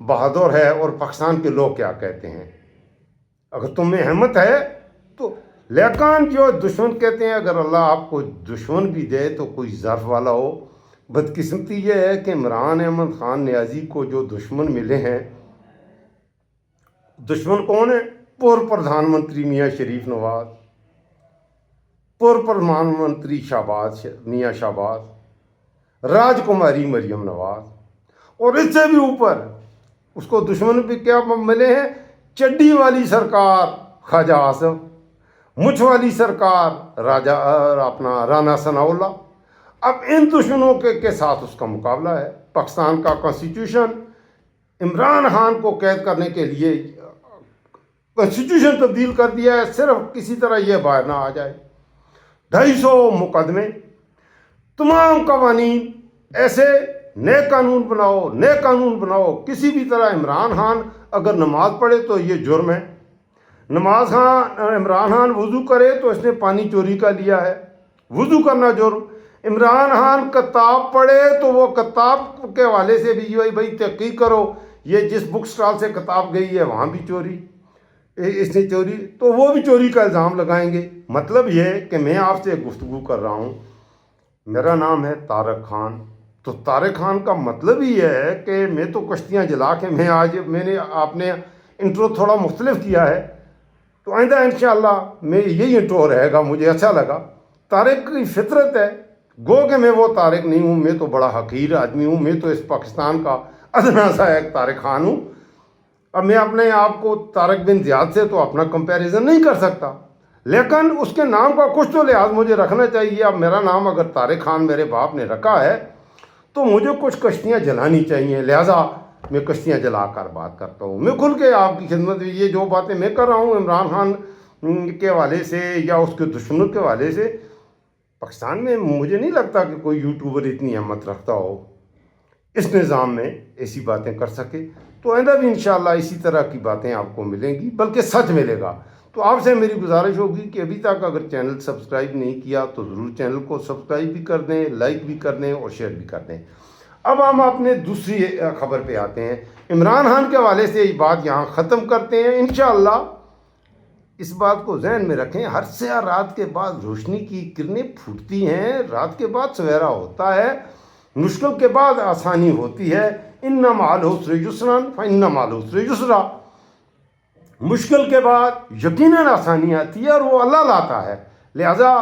بہادر ہے اور پاکستان کے لوگ کیا کہتے ہیں. اگر تم میں ہمت ہے تو. لیکن جو دشمن کہتے ہیں اگر اللہ آپ کو دشمن بھی دے تو کوئی ظرف والا ہو. بدقسمتی یہ ہے کہ عمران احمد خان نیازی کو جو دشمن ملے ہیں. دشمن کون ہے؟ پورو پردھان منتری میاں شریف نواز، پورو پردھان منتری میاں شہباز، راج کماری مریم نواز، اور اس سے بھی اوپر اس کو دشمن بھی کیا ملے ہیں؟ چڈی والی سرکار خواجہ آصف، مچھ والی سرکار رانا ثناء اللہ. اب ان دشمنوں کے ساتھ اس کا مقابلہ ہے. پاکستان کا کانسٹیٹیوشن عمران خان کو قید کرنے کے لیے کانسٹیٹیوشن تبدیل کر دیا ہے، صرف کسی طرح یہ باہر نہ آ جائے. 250 مقدمے، تمام قوانین ایسے نئے قانون بناؤ. کسی بھی طرح عمران خان اگر نماز پڑھے تو یہ جرم ہے. عمران خان وضو کرے تو اس نے پانی چوری کا لیا ہے، وضو کرنا جرم. عمران خان کتاب پڑھے تو وہ کتاب کے حوالے سے بھی بھائی تحقیق کرو، یہ جس بک سٹال سے کتاب گئی ہے وہاں بھی چوری، اس نے چوری، تو وہ بھی چوری کا الزام لگائیں گے. مطلب یہ کہ میں آپ سے گفتگو کر رہا ہوں، میرا نام ہے طارق خان. تو طارق خان کا مطلب ہی یہ ہے کہ میں تو کشتیاں جلا کے میں نے آپ نے انٹرو تھوڑا مختلف کیا ہے، تو آئندہ انشاءاللہ میں یہی انٹرو رہے گا. مجھے اچھا لگا. طارق کی فطرت ہے، گو کہ میں وہ طارق نہیں ہوں، میں تو بڑا حقیر آدمی ہوں، میں تو اس پاکستان کا ادنا سا ایک طارق خان ہوں. اب میں اپنے آپ کو طارق بن زیاد سے تو اپنا کمپیریزن نہیں کر سکتا، لیکن اس کے نام کا کچھ تو لحاظ مجھے رکھنا چاہیے. اب میرا نام اگر طارق خان میرے باپ نے رکھا ہے تو مجھے کچھ کشتیاں جلانی چاہیے، لہٰذا میں کشتیاں جلا کر بات کرتا ہوں. میں کھل کے آپ کی خدمت میں یہ جو باتیں میں کر رہا ہوں عمران خان کے حوالے سے یا اس کے دشمنوں کے حوالے سے، پاکستان میں مجھے نہیں لگتا کہ کوئی یوٹیوبر اتنی ہمت رکھتا ہو اس نظام میں ایسی باتیں کر سکے. تو آئندہ بھی انشاءاللہ اسی طرح کی باتیں آپ کو ملیں گی، بلکہ سچ ملے گا. تو آپ سے میری گزارش ہوگی کہ ابھی تک اگر چینل سبسکرائب نہیں کیا تو ضرور چینل کو سبسکرائب بھی کر دیں، لائک بھی کر دیں اور شیئر بھی کر دیں. اب ہم اپنے دوسری خبر پہ آتے ہیں. عمران خان کے حوالے سے یہ بات یہاں ختم کرتے ہیں. انشاءاللہ اس بات کو ذہن میں رکھیں، ہر سیاہ رات کے بعد روشنی کی کرنیں پھوٹتی ہیں، رات کے بعد سویرا ہوتا ہے، مشکل کے بعد آسانی ہوتی ہے. ان مع العسر یسرا فان مع العسر یسرا. مشکل کے بعد یقیناً آسانی آتی ہے اور وہ اللہ لاتا ہے. لہذا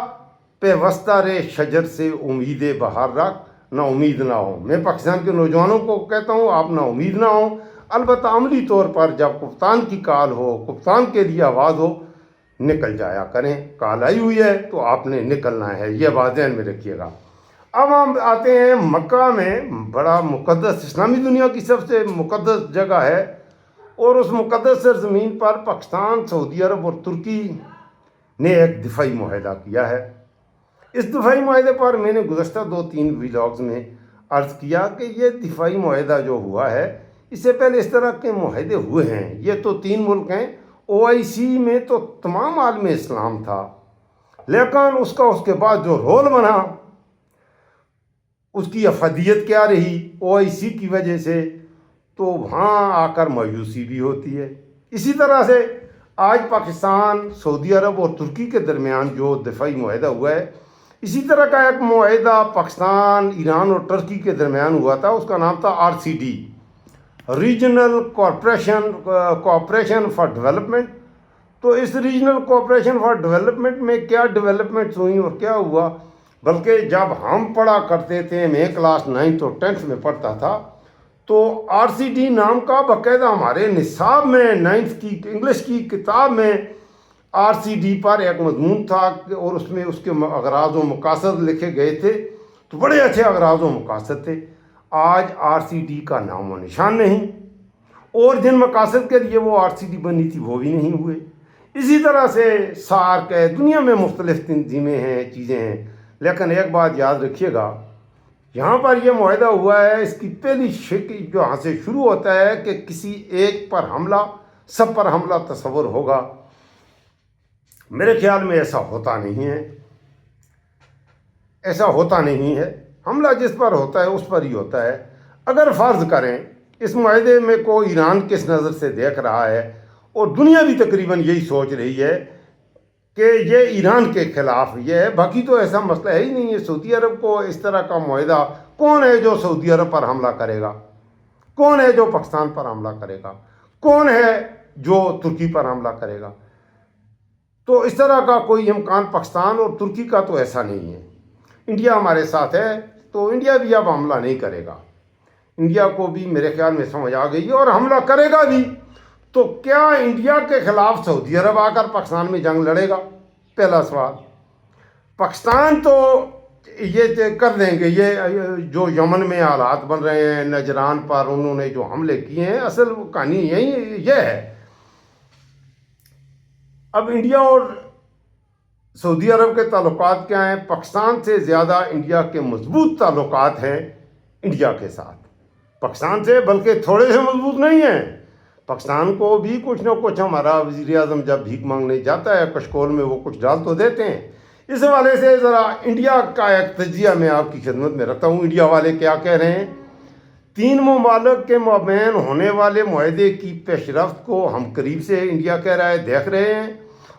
پیوستہ رے شجر سے امید بہار رکھ، نہ امید نہ ہو. میں پاکستان کے نوجوانوں کو کہتا ہوں آپ نہ امید نہ ہوں، البتہ عملی طور پر جب کپتان کی کال ہو، کپتان کے لیے آواز ہو، نکل جایا کریں. کال آئی ہوئی ہے تو آپ نے نکلنا ہے، یہ بات ذہن میں رکھیے گا. اب ہم آتے ہیں مکہ میں، بڑا مقدس، اسلامی دنیا کی سب سے مقدس جگہ ہے، اور اس مقدس سرزمین پر پاکستان، سعودی عرب اور ترکی نے ایک دفاعی معاہدہ کیا ہے. اس دفاعی معاہدے پر میں نے گزشتہ 2-3 ولاگز میں عرض کیا کہ یہ دفاعی معاہدہ جو ہوا ہے، اس سے پہلے اس طرح کے معاہدے ہوئے ہیں. یہ تو 3 ملک ہیں. OIC میں تو تمام عالم اسلام تھا، لیکن اس کے بعد جو رول بنا اس کی افادیت کیا رہی OIC کی وجہ سے، تو وہاں آ کر مایوسی بھی ہوتی ہے. اسی طرح سے آج پاکستان، سعودی عرب اور ترکی کے درمیان جو دفاعی معاہدہ ہوا ہے، اسی طرح کا ایک معاہدہ پاکستان، ایران اور ترکی کے درمیان ہوا تھا. اس کا نام تھا RCD، regional cooperation for development. تو اس ریجنل کوآپریشن فار ڈیولپمنٹ میں کیا ڈیولپمنٹس ہوئیں اور کیا ہوا، بلکہ جب ہم پڑھا کرتے تھے، میں کلاس 9th اور 10th میں پڑھتا تھا، تو RCD نام کا باقاعدہ ہمارے نصاب میں 9th کی انگلش کی کتاب میں RCD پر ایک مضمون تھا، اور اس میں اس کے اغراض و مقاصد لکھے گئے تھے. تو بڑے اچھے اغراض و مقاصد تھے. آج RCD کا نام و نشان نہیں، اور جن مقاصد کے لیے وہ RCD بنی تھی وہ بھی نہیں ہوئے. اسی طرح سے سارک ہے، دنیا میں مختلف تنظیمیں ہیں، چیزیں ہیں. لیکن ایک بات یاد رکھیے گا، یہاں پر یہ معاہدہ ہوا ہے، اس کی پہلی شکل جو یہاں سے شروع ہوتا ہے کہ کسی ایک پر حملہ، سب پر حملہ تصور ہوگا. میرے خیال میں ایسا ہوتا نہیں ہے، ایسا ہوتا نہیں ہے. حملہ جس پر ہوتا ہے اس پر ہی ہوتا ہے. اگر فرض کریں اس معاہدے میں کو ایران کس نظر سے دیکھ رہا ہے، اور دنیا بھی تقریباً یہی سوچ رہی ہے کہ یہ ایران کے خلاف یہ ہے، باقی تو ایسا مسئلہ ہے ہی نہیں ہے۔ سعودی عرب کو اس طرح کا معاہدہ، کون ہے جو سعودی عرب پر حملہ کرے گا؟ کون ہے جو پاکستان پر حملہ کرے گا؟ کون ہے جو ترکی پر حملہ کرے گا؟ تو اس طرح کا کوئی امکان پاکستان اور ترکی کا تو ایسا نہیں ہے۔ انڈیا ہمارے ساتھ ہے تو انڈیا بھی اب حملہ نہیں کرے گا۔ انڈیا کو بھی میرے خیال میں سمجھ آ گئی ہے، اور حملہ کرے گا بھی تو کیا انڈیا کے خلاف سعودی عرب آ کر پاکستان میں جنگ لڑے گا؟ پہلا سوال۔ پاکستان تو یہ کر دیں گے، یہ جو یمن میں حالات بن رہے ہیں، نجران پر انہوں نے جو حملے کیے ہیں، اصل کہانی یہ ہے۔ اب انڈیا اور سعودی عرب کے تعلقات کیا ہیں؟ پاکستان سے زیادہ انڈیا کے مضبوط تعلقات ہیں انڈیا کے ساتھ، پاکستان سے بلکہ تھوڑے سے مضبوط نہیں ہیں۔ پاکستان کو بھی کچھ نہ کچھ، ہمارا وزیر اعظم جب بھیک مانگنے جاتا ہے کشکول میں، وہ کچھ ڈال تو دیتے ہیں۔ اس حوالے سے ذرا انڈیا کا ایک تجزیہ میں آپ کی خدمت میں رکھتا ہوں۔ انڈیا والے کیا کہہ رہے ہیں؟ 3 ممالک کے مابین ہونے والے معاہدے کی پیش رفت کو ہم قریب سے، انڈیا کہہ رہا ہے، دیکھ رہے ہیں،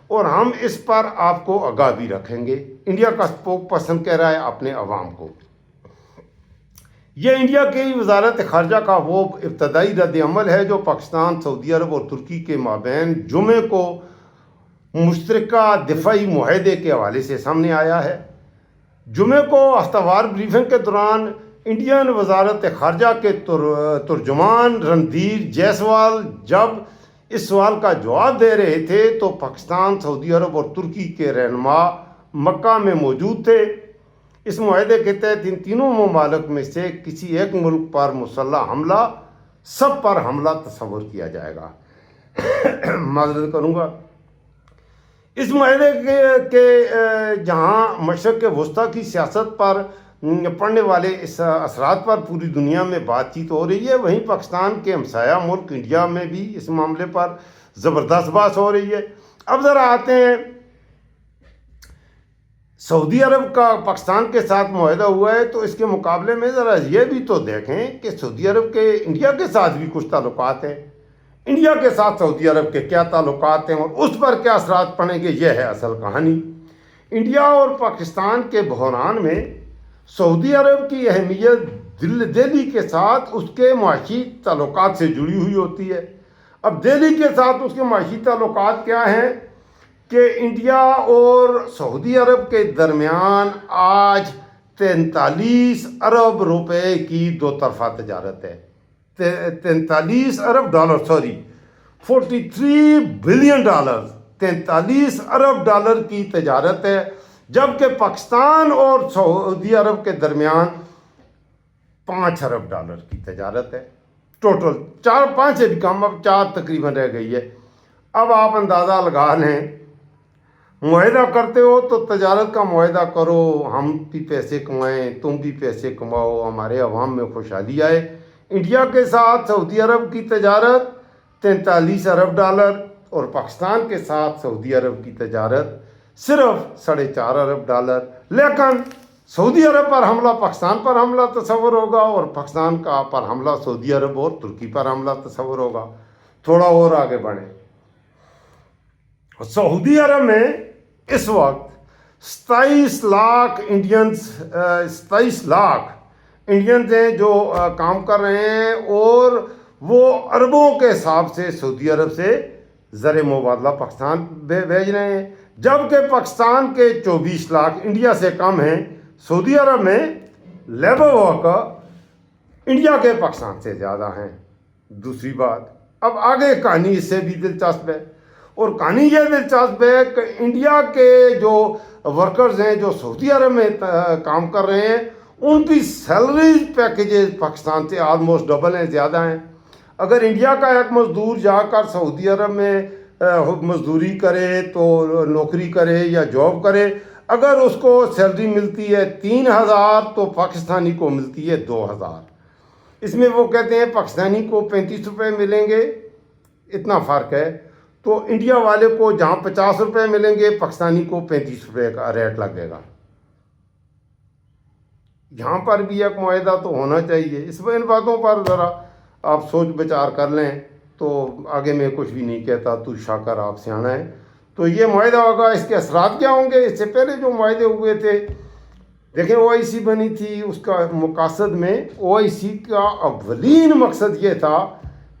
اور ہم اس پر آپ کو آگاہ بھی رکھیں گے۔ انڈیا کا اسپوک پرسن کہہ رہا ہے اپنے عوام کو۔ یہ انڈیا کی وزارت خارجہ کا وہ ابتدائی رد عمل ہے جو پاکستان، سعودی عرب اور ترکی کے مابین جمعے کو مشترکہ دفاعی معاہدے کے حوالے سے سامنے آیا ہے۔ جمعے کو ہفتہ وار بریفنگ کے دوران انڈین وزارت خارجہ کے ترجمان رندھیر جیسوال جب اس سوال کا جواب دے رہے تھے تو پاکستان، سعودی عرب اور ترکی کے رہنما مکہ میں موجود تھے۔ اس معاہدے کے تحت ان تینوں ممالک میں سے کسی ایک ملک پر مسلح حملہ، سب پر حملہ تصور کیا جائے گا۔ معذرت کروں گا۔ اس معاہدے کے جہاں مشرق وسطیٰ کی سیاست پر پڑنے والے اس اثرات پر پوری دنیا میں بات چیت ہو رہی ہے، وہیں پاکستان کے ہمسایہ ملک انڈیا میں بھی اس معاملے پر زبردست بات ہو رہی ہے۔ اب ذرا آتے ہیں، سعودی عرب کا پاکستان کے ساتھ معاہدہ ہوا ہے، تو اس کے مقابلے میں ذرا یہ بھی تو دیکھیں کہ سعودی عرب کے انڈیا کے ساتھ بھی کچھ تعلقات ہیں۔ انڈیا کے ساتھ سعودی عرب کے کیا تعلقات ہیں اور اس پر کیا اثرات پڑیں گے، یہ ہے اصل کہانی۔ انڈیا اور پاکستان کے بحران میں سعودی عرب کی اہمیت دہلی کے ساتھ اس کے معاشی تعلقات سے جڑی ہوئی ہوتی ہے۔ اب دہلی کے ساتھ اس کے معاشی تعلقات کیا ہیں کہ انڈیا اور سعودی عرب کے درمیان آج 43 ارب روپے کی دو طرفہ تجارت ہے۔ 43 ارب ڈالر، 43 بلین ڈالر، 43 ارب ڈالر کی تجارت ہے، جبکہ پاکستان اور سعودی عرب کے درمیان 5 ارب ڈالر کی تجارت ہے۔ ٹوٹل 5 سے بھی کم، اب 4 تقریباً رہ گئی ہے۔ اب آپ اندازہ لگا لیں، معاہدہ کرتے ہو تو تجارت کا معاہدہ کرو، ہم بھی پیسے کمائیں، تم بھی پیسے کماؤ، ہمارے عوام میں خوشحالی آئے۔ انڈیا کے ساتھ سعودی عرب کی تجارت 43 ارب ڈالر، اور پاکستان کے ساتھ سعودی عرب کی تجارت صرف 4.5 ارب ڈالر۔ لیکن سعودی عرب پر حملہ پاکستان پر حملہ تصور ہوگا، اور پاکستان کا پر حملہ سعودی عرب اور ترکی پر حملہ تصور ہوگا۔ تھوڑا اور آگے بڑھیں، سعودی عرب میں اس وقت 27 لاکھ انڈینز ہیں جو کام کر رہے ہیں، اور وہ اربوں کے حساب سے سعودی عرب سے زر مبادلہ پاکستان بھیج رہے ہیں، جبکہ پاکستان کے 24 لاکھ انڈیا سے کم ہیں۔ سعودی عرب میں لیبر ورکر انڈیا کے پاکستان سے زیادہ ہیں۔ دوسری بات، اب آگے کہانی اس سے بھی دلچسپ ہے، اور کہانی یہ دلچسپ ہے کہ انڈیا کے جو ورکرز ہیں جو سعودی عرب میں کام کر رہے ہیں، ان کی سیلری پیکیجز پاکستان سے آلموسٹ ڈبل ہیں، زیادہ ہیں۔ اگر انڈیا کا ایک مزدور جا کر سعودی عرب میں مزدوری کرے، تو نوکری کرے یا جاب کرے، اگر اس کو سیلری ملتی ہے 3,000 تو پاکستانی کو ملتی ہے 2,000۔ اس میں وہ کہتے ہیں پاکستانی کو 35 روپے ملیں گے، اتنا فرق ہے۔ تو انڈیا والے کو جہاں 50 روپے ملیں گے، پاکستانی کو 35 روپے کا ریٹ لگے گا۔ یہاں پر بھی ایک معاہدہ تو ہونا چاہیے۔ ان باتوں پر ذرا آپ سوچ بچار کر لیں، تو آگے میں کچھ بھی نہیں کہتا، تو شاکر آپ سیانا ہے۔ تو یہ معاہدہ ہوگا، اس کے اثرات کیا ہوں گے؟ اس سے پہلے جو معاہدے ہوئے تھے، دیکھیں او آئی سی بنی تھی، اس کا مقاصد میں او آئی سی کا اولین مقصد یہ تھا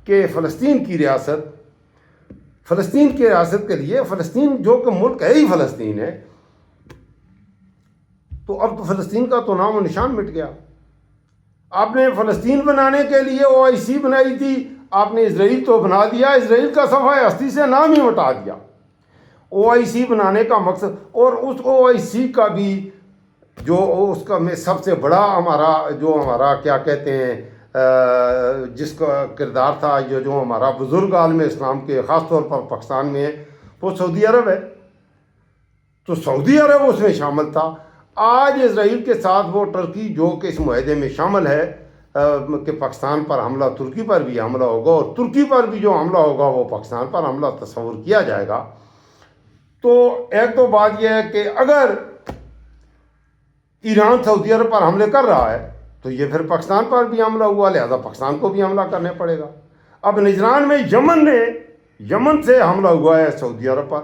کہ فلسطین کی ریاست کے لیے، فلسطین جو کہ ملک ہے ہی فلسطین ہے، تو اب تو فلسطین کا تو نام و نشان مٹ گیا۔ آپ نے فلسطین بنانے کے لیے او آئی سی بنائی تھی، آپ نے اسرائیل تو بنا دیا، اسرائیل کا صفحہ ہستی سے نام ہی مٹا دیا۔ او آئی سی بنانے کا مقصد، اور اس او آئی سی کا بھی جو اس کا میں سب سے بڑا ہمارا کیا کہتے ہیں جس کا کردار تھا، جو ہمارا بزرگ عالم اسلام کے خاص طور پر پاکستان میں ہے، وہ سعودی عرب ہے۔ تو سعودی عرب اس میں شامل تھا۔ آج اسرائیل کے ساتھ وہ ٹرکی جو کہ اس معاہدے میں شامل ہے کہ پاکستان پر حملہ، ترکی پر بھی حملہ ہوگا، اور ترکی پر بھی جو حملہ ہوگا وہ پاکستان پر حملہ تصور کیا جائے گا۔ تو ایک تو بات یہ ہے کہ اگر ایران سعودی عرب پر حملے کر رہا ہے تو یہ پھر پاکستان پر بھی حملہ ہوا، لہذا پاکستان کو بھی حملہ کرنے پڑے گا۔ اب نجران میں یمن سے حملہ ہوا ہے سعودی عرب پر،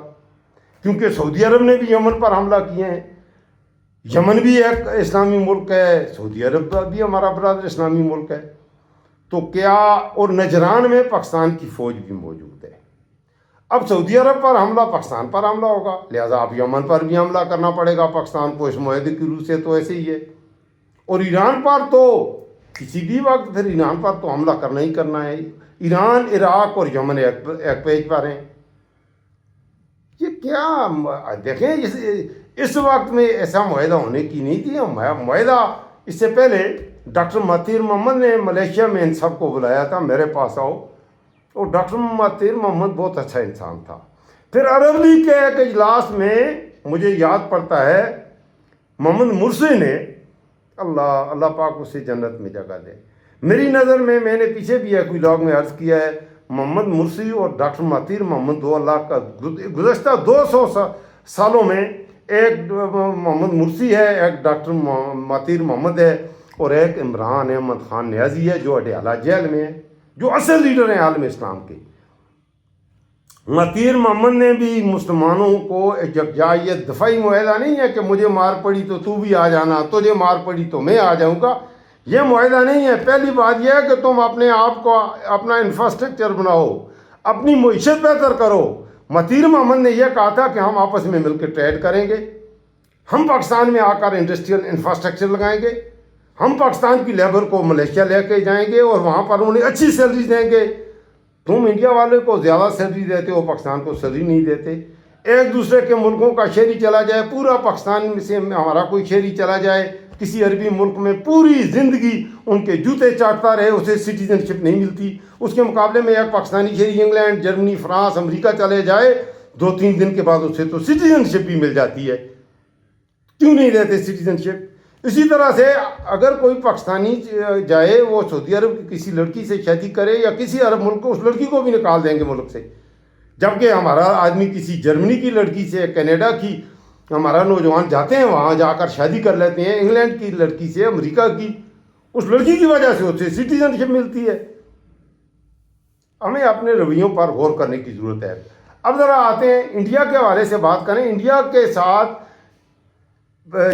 کیونکہ سعودی عرب نے بھی یمن پر حملہ کیے ہیں۔ یمن بھی ایک اسلامی ملک ہے، سعودی عرب بھی ہمارا برادر اسلامی ملک ہے۔ تو کیا، اور نجران میں پاکستان کی فوج بھی موجود ہے۔ اب سعودی عرب پر حملہ پاکستان پر حملہ ہوگا، لہذا اب یمن پر بھی حملہ کرنا پڑے گا پاکستان کو، اس معاہدے کی روح سے تو ایسے ہی ہے۔ اور ایران پر تو کسی بھی وقت پھر ایران پر تو حملہ کرنا ہی کرنا ہے۔ ایران، عراق اور یمن ایک پیج پر ہیں۔ یہ کیا، دیکھیں اس وقت میں ایسا معاہدہ ہونے کی نہیں تھی۔ معاہدہ اس سے پہلے ڈاکٹر مہاتیر محمد نے ملیشیا میں ان سب کو بلایا تھا، میرے پاس آؤ، اور ڈاکٹر مہاتیر محمد بہت اچھا انسان تھا۔ پھر عرب لیگ کے ایک اجلاس میں مجھے یاد پڑتا ہے محمد مرسی نے، اللہ پاک اسے جنت میں جگہ دے، میری نظر میں نے پیچھے بھی ایک ولاگ میں عرض کیا ہے، محمد مرسی اور ڈاکٹر مہاتیر محمد دو اللہ کا گزشتہ 200 سالوں میں، ایک محمد مرسی ہے، ایک ڈاکٹر مہاتیر محمد ہے، اور ایک عمران احمد خان نیازی ہے جو اڈیالہ جیل میں ہے، جو اصل لیڈر ہیں عالم اسلام کے۔ مہاتیر محمد نے بھی مسلمانوں کو یکجائیت، دفاعی معاہدہ نہیں ہے کہ مجھے مار پڑی تو تو بھی آ جانا، تجھے مار پڑی تو میں آ جاؤں گا، یہ معاہدہ نہیں ہے۔ پہلی بات یہ ہے کہ تم اپنے آپ کو، اپنا انفراسٹرکچر بناؤ، اپنی معیشت بہتر کرو۔ مہاتیر محمد نے یہ کہا تھا کہ ہم آپس میں مل کے ٹریڈ کریں گے، ہم پاکستان میں آ کر انڈسٹریل انفراسٹرکچر لگائیں گے، ہم پاکستان کی لیبر کو ملیشیا لے کے جائیں گے اور وہاں پر انہیں اچھی سیلری دیں گے۔ تم انڈیا والے کو زیادہ سیلری دیتے ہو، پاکستان کو سیلری نہیں دیتے۔ ایک دوسرے کے ملکوں کا شہری چلا جائے، پورا پاکستان میں سے ہمارا کوئی شہری چلا جائے کسی عربی ملک میں، پوری زندگی ان کے جوتے چاٹتا رہے، اسے سٹیزن شپ نہیں ملتی۔ اس کے مقابلے میں ایک پاکستانی شہری انگلینڈ، جرمنی، فرانس، امریکہ چلے جائے، 2-3 دن کے بعد اسے تو سٹیزن شپ بھی مل جاتی ہے۔ کیوں نہیں دیتے سٹیزن شپ؟ اسی طرح سے اگر کوئی پاکستانی جائے، وہ سعودی عرب کی کسی لڑکی سے شادی کرے یا کسی عرب ملک کو، اس لڑکی کو بھی نکال دیں گے ملک سے۔ جبکہ ہمارا آدمی کسی جرمنی کی لڑکی سے، کینیڈا کی، ہمارا نوجوان جاتے ہیں وہاں جا کر شادی کر لیتے ہیں، انگلینڈ کی لڑکی سے، امریکہ کی، اس لڑکی کی وجہ سے اسے سٹیزن شپ ملتی ہے۔ ہمیں اپنے رویوں پر غور کرنے کی ضرورت ہے۔ اب ذرا آتے ہیں انڈیا کے حوالے سے بات کریں۔ انڈیا کے ساتھ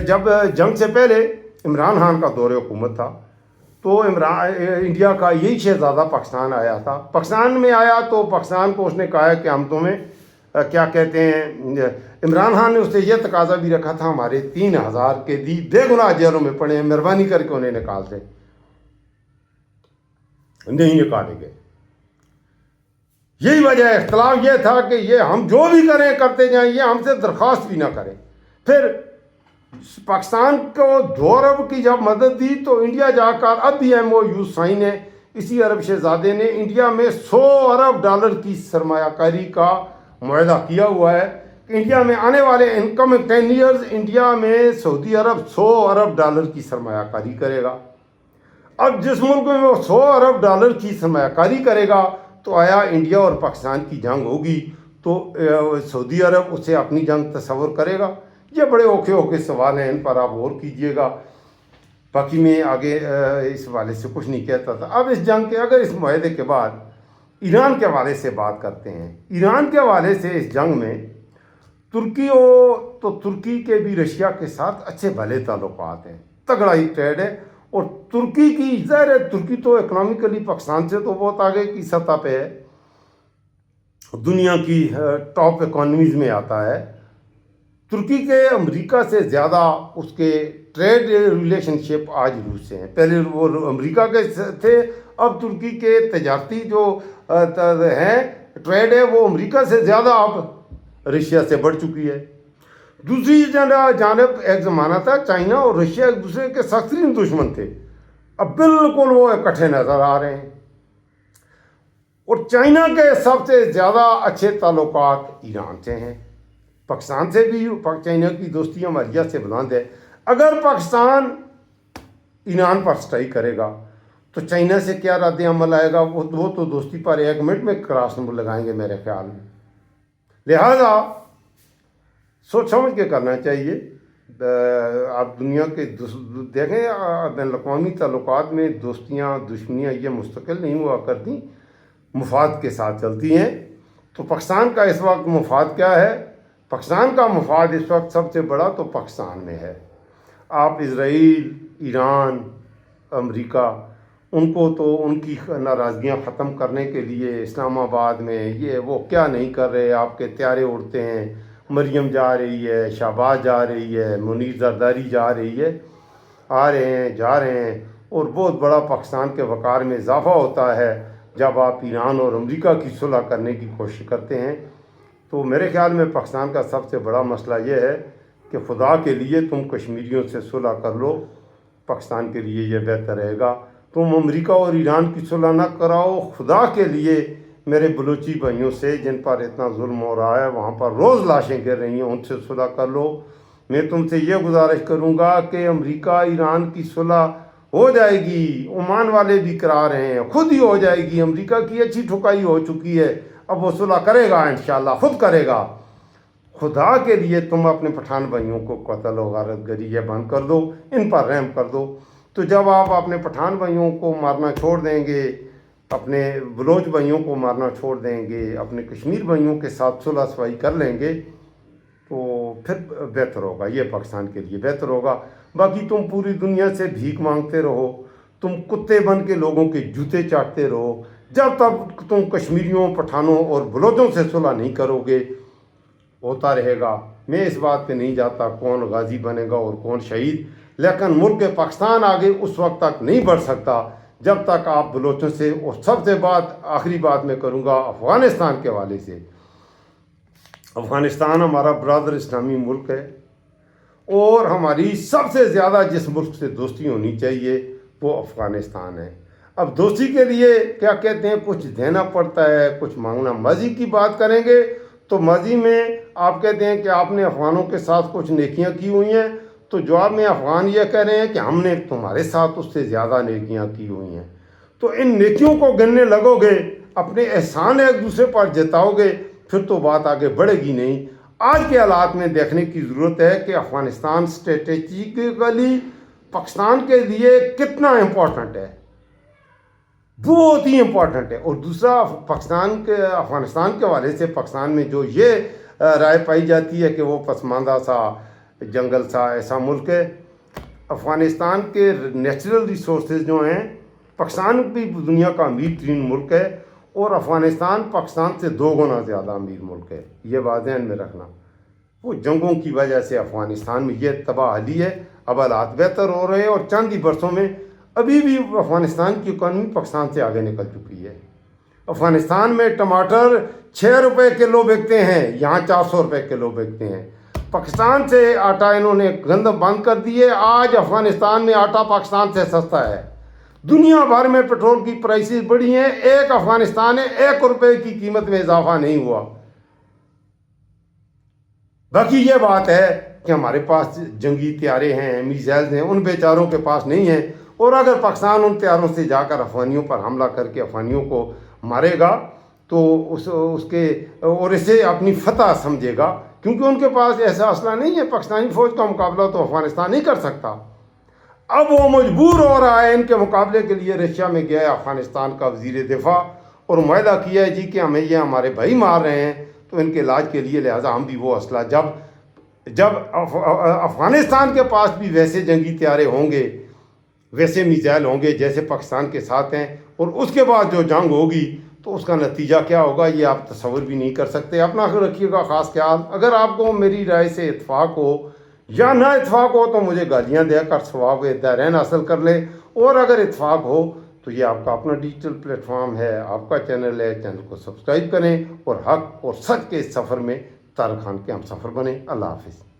جب جنگ سے پہلے عمران خان کا دور حکومت تھا تو انڈیا کا یہی شہزادہ پاکستان آیا تھا۔ پاکستان میں آیا تو پاکستان کو اس نے کہا کہ ہم تمہیں کیا کہتے ہیں، عمران خان نے اس سے یہ تقاضا بھی رکھا تھا، ہمارے 3000 قیدی بے گناہ جیلوں میں پڑے ہیں، مہربانی کر کے انہیں نکال دیں۔ نہیں نکالے گئے۔ یہی وجہ ہے، اختلاف یہ تھا کہ یہ ہم جو بھی کریں کرتے جائیں، یہ ہم سے درخواست بھی نہ کریں۔ پھر پاکستان کو 2 ارب کی جب مدد دی تو انڈیا جا کر، اب بھی ایم او یو سائن ہے، اسی عرب شہزادے نے انڈیا میں $100 ارب کی سرمایہ کاری کا معاہدہ کیا ہوا ہے کہ انڈیا میں آنے والے انکم 10 ایئرز انڈیا میں سعودی عرب $100 ارب کی سرمایہ کاری کرے گا۔ اب جس ملک میں وہ $100 ارب کی سرمایہ کاری کرے گا تو آیا انڈیا اور پاکستان کی جنگ ہوگی تو سعودی عرب اسے اپنی جنگ تصور کرے گا؟ یہ بڑے اوکھے سوال ہیں، ان پر آپ غور کیجئے گا۔ باقی میں آگے اس حوالے سے کچھ نہیں کہتا تھا. اب اس جنگ کے اگر اس معاہدے کے بعد ایران کے حوالے سے بات کرتے ہیں. ایران کے حوالے سے اس جنگ میں ترکی کے بھی رشیا کے ساتھ اچھے بھلے تعلقات ہیں, تگڑا ہی ٹریڈ ہے. اور ترکی کی ظاہر ہے, ترکی تو اکنامیکلی پاکستان سے تو بہت آگے کی سطح پہ ہے, دنیا کی ٹاپ اکانومیز میں آتا ہے. ترکی کے امریکہ سے زیادہ اس کے ٹریڈ ریلیشن شپ آج روس سے ہیں. پہلے وہ امریکہ کے تھے, اب ترکی کے تجارتی جو ہیں ٹریڈ ہے وہ امریکہ سے زیادہ اب رشیا سے بڑھ چکی ہے. دوسری جانب ایک زمانہ تھا چائنا اور رشیا ایک دوسرے کے سخت ترین دشمن تھے, اب بالکل وہ اکٹھے نظر آ رہے ہیں. اور چائنا کے سب سے زیادہ اچھے تعلقات ایران سے ہیں. پاکستان سے بھی چائنا کی دوستی ہماریا سے بلند ہے. اگر پاکستان ایران پر اسٹرائک کرے گا تو چائنا سے کیا رد عمل آئے گا, وہ تو دوستی پر 1 منٹ میں کراس نمبر لگائیں گے میرے خیال میں. لہذا سوچ سمجھ کے کرنا چاہیے. آپ دنیا کے دیکھیں بین الاقوامی تعلقات میں دوستیاں دشمنیاں یہ مستقل نہیں ہوا کرتی, مفاد کے ساتھ چلتی ہیں. تو پاکستان کا اس وقت مفاد کیا ہے؟ پاکستان کا مفاد اس وقت سب سے بڑا تو پاکستان میں ہے. آپ اسرائیل, ایران, امریکہ, ان کو تو ان کی ناراضگیاں ختم کرنے کے لیے اسلام آباد میں یہ وہ کیا نہیں کر رہے. آپ کے طیارے اڑتے ہیں, مریم جا رہی ہے, شہباز جا رہی ہے, منیر زرداری جا رہی ہے, آ رہے ہیں جا رہے ہیں. اور بہت بڑا پاکستان کے وقار میں اضافہ ہوتا ہے جب آپ ایران اور امریکہ کی صلح کرنے کی کوشش کرتے ہیں. تو میرے خیال میں پاکستان کا سب سے بڑا مسئلہ یہ ہے کہ خدا کے لیے تم کشمیریوں سے صلح کر لو, پاکستان کے لیے یہ بہتر رہے گا. تم امریکہ اور ایران کی صلح نہ کراؤ, خدا کے لیے میرے بلوچی بھائیوں سے جن پر اتنا ظلم ہو رہا ہے, وہاں پر روز لاشیں گر رہی ہیں, ان سے صلح کر لو. میں تم سے یہ گزارش کروں گا کہ امریکہ ایران کی صلح ہو جائے گی, عمان والے بھی کرا رہے ہیں, خود ہی ہو جائے گی. امریکہ کی اچھی ٹھکائی ہو چکی ہے, اب وہ صلح کرے گا انشاءاللہ, خود کرے گا. خدا کے لیے تم اپنے پٹھان بھائیوں کو قتل و غارت گری یہ بند کر دو, ان پر رحم کر دو. تو جب آپ اپنے پٹھان بھائیوں کو مارنا چھوڑ دیں گے, اپنے بلوچ بھائیوں کو مارنا چھوڑ دیں گے, اپنے کشمیر بھائیوں کے ساتھ صلح صفائی کر لیں گے, تو پھر بہتر ہوگا, یہ پاکستان کے لیے بہتر ہوگا. باقی تم پوری دنیا سے بھیک مانگتے رہو, تم کتے بن کے لوگوں کے جوتے چاٹتے رہو, جب تک تم کشمیریوں, پٹھانوں اور بلوچوں سے صلح نہیں کرو گے ہوتا رہے گا. میں اس بات پہ نہیں جاتا کون غازی بنے گا اور کون شہید, لیکن ملک پاکستان آگے اس وقت تک نہیں بڑھ سکتا جب تک آپ بلوچوں سے. اور سب سے آخری بات میں کروں گا افغانستان کے حوالے سے. افغانستان ہمارا برادر اسلامی ملک ہے, اور ہماری سب سے زیادہ جس ملک سے دوستی ہونی چاہیے وہ افغانستان ہے. اب دوستی کے لیے کیا کہتے ہیں, کچھ دینا پڑتا ہے, کچھ مانگنا. ماضی کی بات کریں گے تو ماضی میں آپ کہتے ہیں کہ آپ نے افغانوں کے ساتھ کچھ نیکیاں کی ہوئی ہیں, تو جواب میں افغان یہ کہہ رہے ہیں کہ ہم نے تمہارے ساتھ اس سے زیادہ نیکیاں کی ہوئی ہیں. تو ان نیکیوں کو گننے لگو گے, اپنے احسان ایک دوسرے پر جتاؤ گے, پھر تو بات آگے بڑھے گی نہیں. آج کے حالات میں دیکھنے کی ضرورت ہے کہ افغانستان اسٹریٹجیکلی پاکستان کے لیے کتنا امپورٹنٹ ہے, بہت ہی امپورٹنٹ ہے. اور دوسرا افغانستان کے حوالے سے پاکستان میں جو یہ رائے پائی جاتی ہے کہ وہ پسماندہ سا, جنگل سا ایسا ملک ہے. افغانستان کے نیچرل ریسورسز جو ہیں, پاکستان بھی دنیا کا امیر ترین ملک ہے, اور افغانستان پاکستان سے 2 گنا زیادہ امیر ملک ہے. یہ بات ذہن میں رکھنا. وہ جنگوں کی وجہ سے افغانستان میں یہ تباہی ہے. اب حالات بہتر ہو رہے ہیں, اور چند ہی برسوں میں ابھی بھی افغانستان کی اکانومی پاکستان سے آگے نکل چکی ہے. افغانستان میں ٹماٹر 6 روپے کلو بکتے ہیں, یہاں 400 روپے کلو بکتے ہیں. پاکستان سے آٹا انہوں نے گندم بند کر دیے, آج افغانستان میں آٹا پاکستان سے سستا ہے. دنیا بھر میں پیٹرول کی پرائسز بڑھی ہیں, ایک افغانستان ہے 1 روپے کی قیمت میں اضافہ نہیں ہوا. باقی یہ بات ہے کہ ہمارے پاس جنگی طیارے ہیں, میزائلز ہیں, ان بیچاروں کے پاس نہیں ہیں. اور اگر پاکستان ان طیاروں سے جا کر افغانیوں پر حملہ کر کے افغانیوں کو مارے گا تو اس کے اور اسے اپنی فتح سمجھے گا, کیونکہ ان کے پاس ایسا اسلحہ نہیں ہے. پاکستانی فوج کا مقابلہ تو افغانستان نہیں کر سکتا. اب وہ مجبور ہو رہا ہے ان کے مقابلے کے لیے رشیا میں گیا ہے افغانستان کا وزیر دفاع اور معاہدہ کیا ہے جی کہ ہمیں یہ ہمارے بھائی مار رہے ہیں تو ان کے علاج کے لیے لہٰذا ہم بھی وہ اسلحہ جب افغانستان کے پاس بھی ویسے جنگی طیارے ہوں گے، ویسے میزائل ہوں گے جیسے پاکستان کے ساتھ ہیں، اور اس کے بعد جو جنگ ہوگی تو اس کا نتیجہ کیا ہوگا یہ آپ تصور بھی نہیں کر سکتے۔ اپنا رکھیے گا خاص خیال۔ اگر آپ کو میری رائے سے اتفاق ہو یا نہ اتفاق ہو تو مجھے گالیاں دے کر ثواب دارین حاصل کر لے، اور اگر اتفاق ہو تو یہ آپ کا اپنا ڈیجیٹل پلیٹ فارم ہے، آپ کا چینل ہے، چینل کو سبسکرائب کریں اور حق اور سچ کے اس سفر میں طارق خان کے ہم سفر بنیں۔ اللہ حافظ۔